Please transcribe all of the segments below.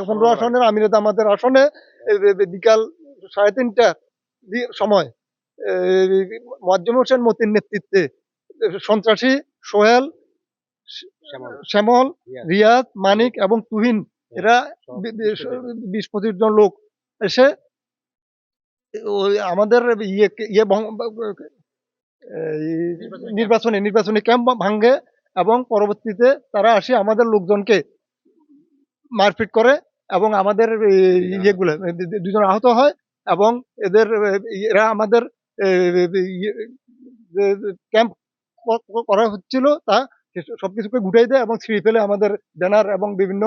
15 আসনের আমিরে জামাতের আসনে বিকাল 3:30টার সময় মোয়াজ্জেম হোসেন মতির নেতৃত্বে সন্ত্রাসী সোহেল, শ্যামল, রিয়াদ, মানিক এবং তুহিন এরা 20-25 জন লোক এসে আমাদের নির্বাচনী ক্যাম্প ভাঙ্গে এবং পরবর্তীতে তারা আসে আমাদের লোকজনকে মারপিট করে এবং আমাদের দুজন আহত হয় এবং এরা আমাদের ক্যাম্প করা হচ্ছিল তা সবকিছুকে গুটাই দেয় এবং ছিঁড়ে ফেলে আমাদের ব্যানার এবং বিভিন্ন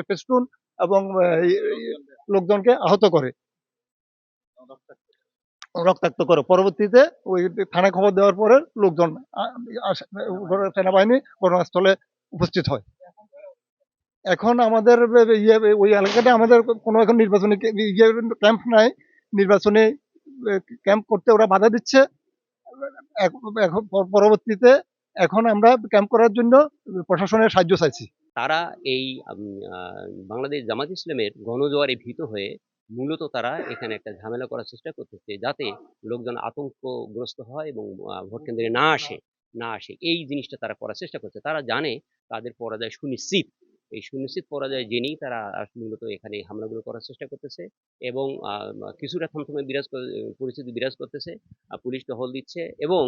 ফেস্টুন এবং লোকজনকে আহত করে, রক্তাক্ত করে। পরবর্তীতে ওই থানায় খবর দেওয়ার পরে লোকজন সেনাবাহিনী ঘটনাস্থলে উপস্থিত হয়। এখন আমাদের ওই এলাকাতে আমাদের কোনো এখন নির্বাচনী ক্যাম্প নাই, নির্বাচনী ক্যাম্প করতে ওরা বাধা দিচ্ছে। এখন পরবর্তীতে এখন আমরা ক্যাম্প করার জন্য প্রশাসনের সাহায্য চাইছি। তারা এই বাংলাদেশ জামাত ইসলামের গণজোয়ারে ভীত হয়ে মূলত তারা এখানে একটা ঝামেলা করার চেষ্টা করতেছে, যাতে লোকজন আতঙ্কগ্রস্ত হয় এবং ভোট কেন্দ্রে না আসে এই জিনিসটা তারা করার চেষ্টা করছে। তারা জানে তাদের পরাজয় সুনিশ্চিত। এই সুনিশ্চিত পরাজয় জেনেই তারা মূলত এখানে হামলাগুলো করার চেষ্টা করতেছে এবং কিছুটা থমথমে পরিস্থিতি বিরাজ করতেছে। পুলিশ টহল দিচ্ছে এবং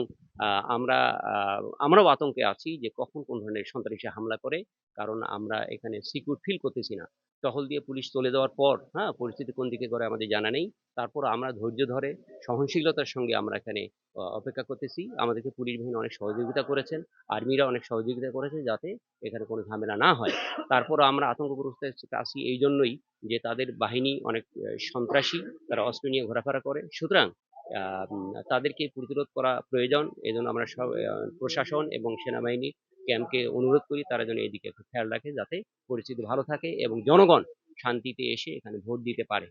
আমরাও আতঙ্কে আছি যে কখন কোন ধরনের সন্ত্রাসী হামলা করে, কারণ আমরা এখানে সিকিউর ফিল করতেছি না। টহল দিয়ে পুলিশ চলে যাওয়ার পর পরিস্থিতি কোন দিকে করে আমাদের জানা নেই। তারপর আমরা ধৈর্য ধরে সহনশীলতার সঙ্গে আমরা এখানে অপেক্ষা করতেছি। আমাদেরকে পুলিশ বাহিনী অনেক সহযোগিতা করেছেন, আর্মিরা অনেক সহযোগিতা করেছে যাতে এখানে কোনো ঝামেলা না হয়। তারপর আমরা আতঙ্কগ্রস্ত আছি এই জন্যই যে তাদের বাহিনী অনেক সন্ত্রাসী, তারা অস্ত্র নিয়ে ঘোরাফেরা করে। সুতরাং তাদেরকে প্রতিরোধ করা প্রয়োজন। এজন্য আমরা সব প্রশাসন এবং সেনাবাহিনী ক্যাম্পকে অনুরোধ করি তারা যেন এদিকে একটু খেয়াল রাখে, যাতে পরিস্থিতি ভালো থাকে এবং জনগণ শান্তিতে এসে এখানে ভোট দিতে পারে।